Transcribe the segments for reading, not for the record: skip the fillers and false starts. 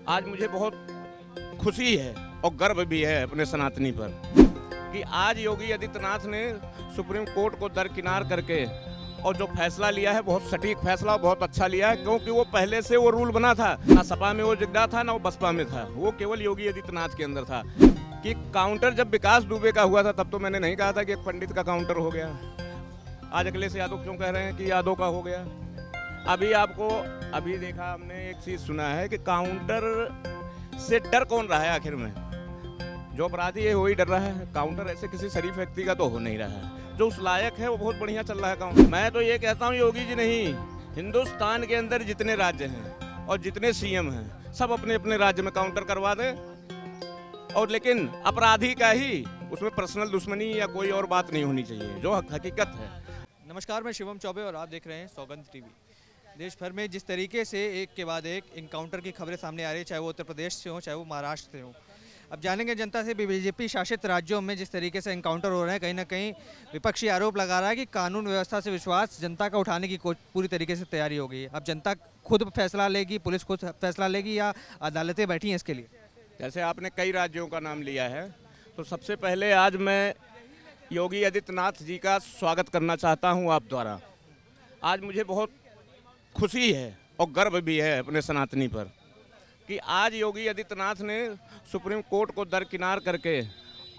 आज मुझे बहुत खुशी है और गर्व भी है अपने सनातनी पर कि आज योगी आदित्यनाथ ने सुप्रीम कोर्ट को दरकिनार करके और जो फैसला लिया है बहुत सटीक फैसला और बहुत अच्छा लिया है, क्योंकि वो पहले से वो रूल बना था। ना सपा में वो जिगदा था ना वो बसपा में था, वो केवल योगी आदित्यनाथ के अंदर था कि काउंटर जब विकास दुबे का हुआ था तब तो मैंने नहीं कहा था कि एक पंडित का काउंटर हो गया। आज अखिलेश यादव क्यों कह रहे हैं कि यादव का हो गया? अभी देखा हमने एक चीज़ सुना है कि काउंटर से डर कौन रहा है आखिर में? जो अपराधी है वही डर रहा है। काउंटर ऐसे किसी शरीफ व्यक्ति का तो हो नहीं रहा है। जो उस लायक है वो बहुत बढ़िया चल रहा है काउंटर। मैं तो ये कहता हूँ योगी जी नहीं, हिंदुस्तान के अंदर जितने राज्य हैं और जितने सीएम हैं सब अपने अपने राज्य में काउंटर करवा दें, और लेकिन अपराधी का ही उसमें पर्सनल दुश्मनी या कोई और बात नहीं होनी चाहिए, जो हकीकत है। नमस्कार, मैं शिवम चौबे और आप देख रहे हैं सौगंध टीवी। देश भर में जिस तरीके से एक के बाद एक इनकाउंटर की खबरें सामने आ रही है, चाहे वो उत्तर प्रदेश से हो चाहे वो महाराष्ट्र से हो। अब जानेंगे जनता से बीजेपी शासित राज्यों में जिस तरीके से इनकाउंटर हो रहे हैं, कहीं ना कहीं विपक्षी आरोप लगा रहा है कि कानून व्यवस्था से विश्वास जनता का उठाने की पूरी तरीके से तैयारी हो गई है। अब जनता खुद फैसला लेगी, पुलिस खुद फैसला लेगी या अदालतें बैठी हैं इसके लिए? जैसे आपने कई राज्यों का नाम लिया है, तो सबसे पहले आज मैं योगी आदित्यनाथ जी का स्वागत करना चाहता हूं आप द्वारा। आज मुझे बहुत खुशी है और गर्व भी है अपने सनातनी पर कि आज योगी आदित्यनाथ ने सुप्रीम कोर्ट को दरकिनार करके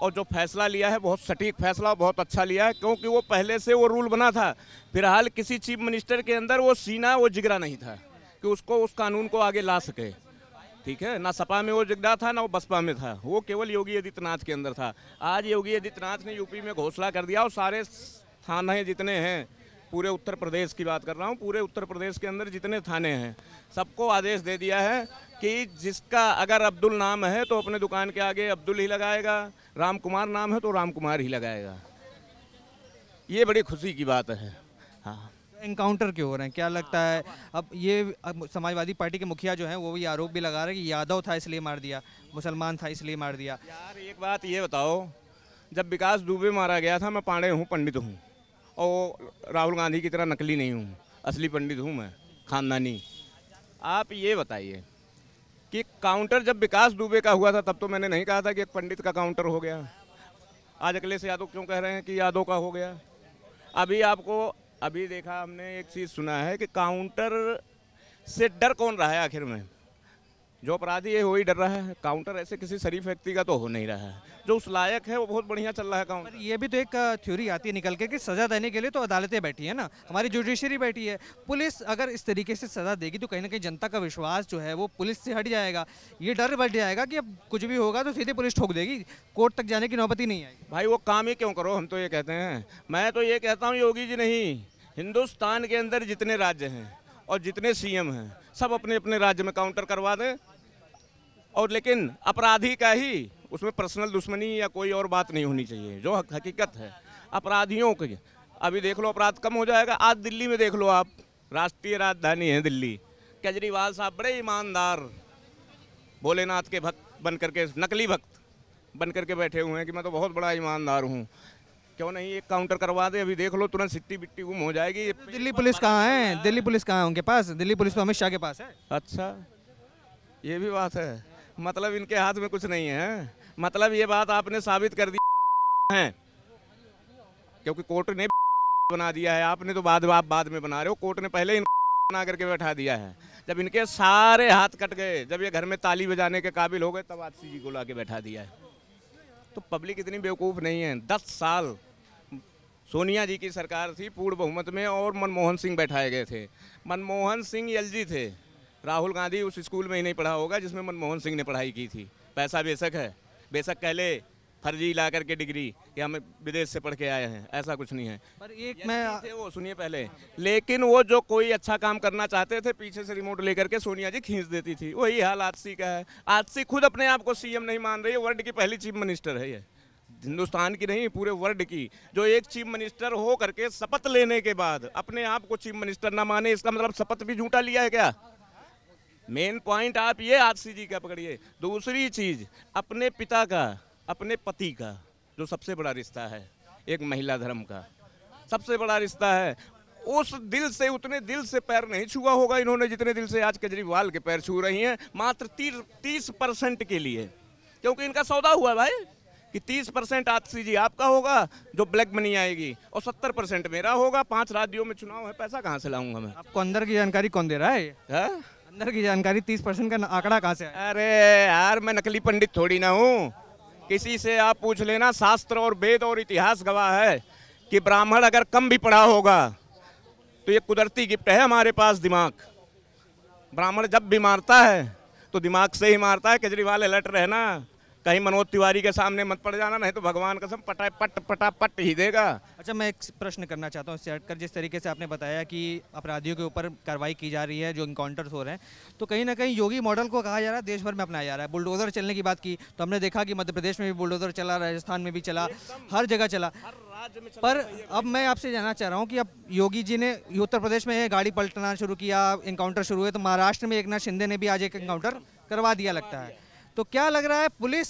और जो फैसला लिया है बहुत सटीक फैसला और बहुत अच्छा लिया है, क्योंकि वो पहले से वो रूल बना था। फिलहाल किसी चीफ मिनिस्टर के अंदर वो सीना वो जिगरा नहीं था कि उसको उस कानून को आगे ला सके। ठीक है, ना सपा में वो जिगदा था ना वो बसपा में था, वो केवल योगी आदित्यनाथ के अंदर था। आज योगी आदित्यनाथ ने यूपी में घोषणा कर दिया और सारे थाने जितने हैं, पूरे उत्तर प्रदेश की बात कर रहा हूँ, पूरे उत्तर प्रदेश के अंदर जितने थाने हैं सबको आदेश दे दिया है कि जिसका अगर अब्दुल नाम है तो अपने दुकान के आगे अब्दुल ही लगाएगा, राम कुमार नाम है तो राम कुमार ही लगाएगा। ये बड़ी खुशी की बात है। हाँ, इनकाउंटर क्यों हो रहे हैं, क्या लगता है? अब समाजवादी पार्टी के मुखिया जो हैं वो भी आरोप भी लगा रहे हैं कि यादव था इसलिए मार दिया, मुसलमान था इसलिए मार दिया। यार एक बात ये बताओ, जब विकास दुबे मारा गया था, मैं पांडे हूँ, पंडित हूँ, और राहुल गांधी की तरह नकली नहीं हूँ, असली पंडित हूँ मैं, खानदानी। आप ये बताइए कि काउंटर जब विकास दुबे का हुआ था तब तो मैंने नहीं कहा था कि एक पंडित का काउंटर हो गया। आज अखिलेश यादव क्यों कह रहे हैं कि यादव का हो गया? अभी देखा हमने एक चीज़ सुना है कि काउंटर से डर कौन रहा है आखिर में? जो अपराधी है वही डर रहा है। काउंटर ऐसे किसी शरीफ व्यक्ति का तो हो नहीं रहा है। जो उस लायक है वो बहुत बढ़िया चल रहा है काउंटर। ये भी तो एक थ्योरी आती है निकल के कि सजा देने के लिए तो अदालतें बैठी है ना, हमारी जुडिशरी बैठी है। पुलिस अगर इस तरीके से सजा देगी तो कहीं ना कहीं जनता का विश्वास जो है वो पुलिस से हट जाएगा। ये डर बढ़ जाएगा कि अब कुछ भी होगा तो सीधे पुलिस ठोक देगी, कोर्ट तक जाने की नौबत ही नहीं आएगी। भाई वो काम ही क्यों करो, हम तो ये कहते हैं। मैं तो ये कहता हूँ योगी जी नहीं, हिंदुस्तान के अंदर जितने राज्य हैं और जितने सीएम हैं सब अपने अपने राज्य में काउंटर करवा दें, और लेकिन अपराधी का ही उसमें पर्सनल दुश्मनी या कोई और बात नहीं होनी चाहिए, जो हकीकत है। अपराधियों की अभी देख लो, अपराध कम हो जाएगा। आज दिल्ली में देख लो आप, राष्ट्रीय राजधानी है दिल्ली, केजरीवाल साहब बड़े ईमानदार भोलेनाथ के भक्त बन करके, नकली भक्त बन करके बैठे हुए हैं कि मैं तो बहुत बड़ा ईमानदार हूँ। क्यों नहीं एक काउंटर करवा दे? अभी देख लो, तुरंत सिट्टी बिट्टी गुम हो जाएगी। दिल्ली पुलिस कहाँ है? दिल्ली पुलिस कहाँ है उनके पास? दिल्ली पुलिस तो अमित शाह के पास है। अच्छा, ये भी बात है। मतलब इनके हाथ में कुछ नहीं है। मतलब ये बात आपने साबित कर दी है, क्योंकि कोर्ट ने बना दिया है। आपने तो आप बाद में बना रहे हो, कोर्ट ने पहले इनको बना करके बैठा दिया है। जब इनके सारे हाथ कट गए, जब ये घर में ताली बजाने के काबिल हो गए, तब आरसी जी को ला के बैठा दिया है। तो पब्लिक इतनी बेवकूफ़ नहीं है। 10 साल सोनिया जी की सरकार थी पूर्ण बहुमत में, और मनमोहन सिंह बैठाए गए थे। मनमोहन सिंह एलजी थे, राहुल गांधी उस स्कूल में ही नहीं पढ़ा होगा जिसमें मनमोहन सिंह ने पढ़ाई की थी। पैसा बेशक है, बेशक कह ले फर्जी ला करके डिग्री कि हम विदेश से पढ़ के आए हैं, ऐसा कुछ नहीं है। पर एक मैं थे वो, सुनिए पहले, लेकिन वो जो कोई अच्छा काम करना चाहते थे पीछे से रिमोट लेकर के सोनिया जी खींच देती थी। वही हाल आजसी का है। आजसी खुद अपने आप को सीएम नहीं मान रही है, वर्ल्ड की पहली चीफ मिनिस्टर है ये, हिंदुस्तान की नहीं पूरे वर्ल्ड की, जो एक चीफ मिनिस्टर हो करके शपथ लेने के बाद अपने आप को चीफ मिनिस्टर ना माने। इसका मतलब शपथ भी झूठा लिया है क्या? मेन पॉइंट आप ये आरसी जी का पकड़िए। दूसरी चीज, अपने पिता का, अपने पति का जो सबसे बड़ा रिश्ता है, एक महिला धर्म का सबसे बड़ा रिश्ता है, उस दिल से, उतने दिल से पैर नहीं छुआ होगा इन्होंने जितने दिल से आज केजरीवाल के पैर छू रही हैं, मात्र 30% के लिए। क्योंकि इनका सौदा हुआ भाई कि 30% आतिशी जी आपका होगा जो ब्लैक मनी आएगी, और 70% मेरा होगा। 5 राज्यों में चुनाव है, पैसा कहाँ से लाऊंगा मैं? आपको अंदर की जानकारी कौन दे रहा है? है? अंदर की जानकारी 30% का आंकड़ा कहाँ से आया? अरे यार, मैं नकली पंडित थोड़ी ना हूँ। किसी से आप पूछ लेना, शास्त्र और वेद और इतिहास गवाह है कि ब्राह्मण अगर कम भी पढ़ा होगा तो ये कुदरती गिफ्ट है हमारे पास दिमाग। ब्राह्मण जब भी मारता है तो दिमाग से ही मारता है। केजरीवाल अलर्ट रहना, कहीं मनोज तिवारी के सामने मत पड़ जाना, नहीं तो भगवान कसम पटापट ही देगा। अच्छा, मैं एक प्रश्न करना चाहता हूँ इससे हटकर। जिस तरीके से आपने बताया कि अपराधियों के ऊपर कार्रवाई की जा रही है, जो इनकाउंटर्स हो रहे हैं, तो कहीं ना कहीं योगी मॉडल को कहा जा रहा है देश भर में अपनाया जा रहा है। बुलडोजर चलने की बात की तो हमने देखा कि मध्य प्रदेश में भी बुलडोजर चला, राजस्थान में भी चला, हर जगह चला। पर अब मैं आपसे जानना चाह रहा हूँ कि अब योगी जी ने उत्तर प्रदेश में गाड़ी पलटना शुरू किया, इनकाउंटर शुरू हुए, तो महाराष्ट्र में एकनाथ शिंदे ने भी आज एक इनकाउंटर करवा दिया लगता है। तो क्या लग रहा है, पुलिस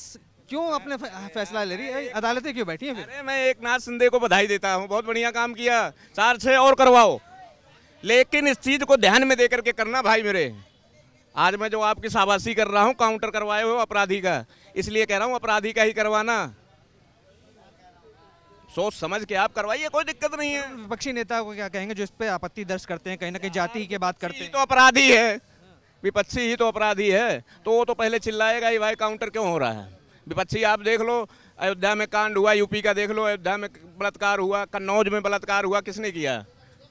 क्यों अपने फैसला ले रही है? अदालतें क्यों बैठी हैं फिर? अरे मैं एकनाथ शिंदे को बधाई देता हूँ, बहुत बढ़िया काम किया। 4-6 और करवाओ, लेकिन इस चीज को ध्यान में देकर के करना भाई मेरे। आज मैं जो आपकी शाबाशी कर रहा हूँ काउंटर करवाए हो अपराधी का, इसलिए कह रहा हूँ अपराधी का ही करवाना। सोच समझ के आप करवाइए, कोई दिक्कत नहीं है। विपक्षी नेता को क्या कहेंगे जो इस पे आपत्ति दर्ज करते हैं, कहीं ना कहीं जाति की बात करते हैं? तो अपराधी है, विपक्षी ही तो अपराधी है, तो वो तो पहले चिल्लाएगा ही भाई काउंटर क्यों हो रहा है। विपक्षी आप देख लो, अयोध्या में कांड हुआ, यूपी का देख लो, अयोध्या में बलात्कार हुआ, कन्नौज में बलात्कार हुआ, किसने किया?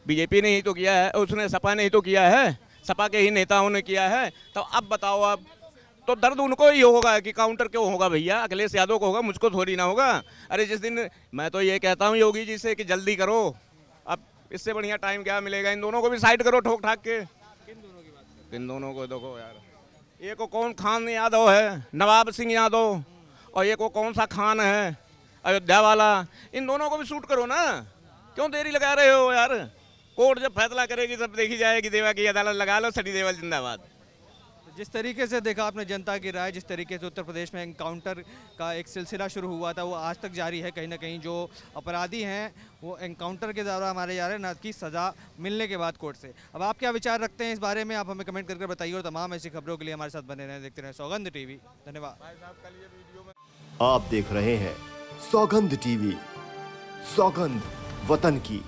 बीजेपी ने ही तो किया है, उसने सपा ने ही तो किया है, सपा के ही नेताओं ने किया है। तो अब बताओ, अब तो दर्द उनको ही होगा कि काउंटर क्यों होगा भैया, अखिलेश यादव को होगा, मुझको थोड़ी ना होगा। अरे जिस दिन मैं तो ये कहता हूँ योगी जी से कि जल्दी करो, अब इससे बढ़िया टाइम क्या मिलेगा। इन दोनों को भी साइड करो ठोक ठाक के। किन दोनों को देखो यार, एक को कौन खान यादव है, नवाब सिंह यादव, और एक को कौन सा खान है अयोध्या वाला। इन दोनों को भी शूट करो ना, क्यों देरी लगा रहे हो यार? कोर्ट जब फैसला करेगी तब देखी जाएगी। देवा की अदालत लगा लो, सनी देवल जिंदाबाद। जिस तरीके से देखा आपने जनता की राय, जिस तरीके से उत्तर प्रदेश में एनकाउंटर का एक सिलसिला शुरू हुआ था वो आज तक जारी है। कहीं ना कहीं जो अपराधी हैं वो एनकाउंटर के द्वारा मारे जा रहे हैं, न कि सज़ा मिलने के बाद कोर्ट से। अब आप क्या विचार रखते हैं इस बारे में, आप हमें कमेंट करके बताइए, और तमाम ऐसी खबरों के लिए हमारे साथ बने रहें, देखते रहें सौगंध टीवी। धन्यवाद। आप देख रहे हैं सौगंध टीवी, सौगंध वतन की।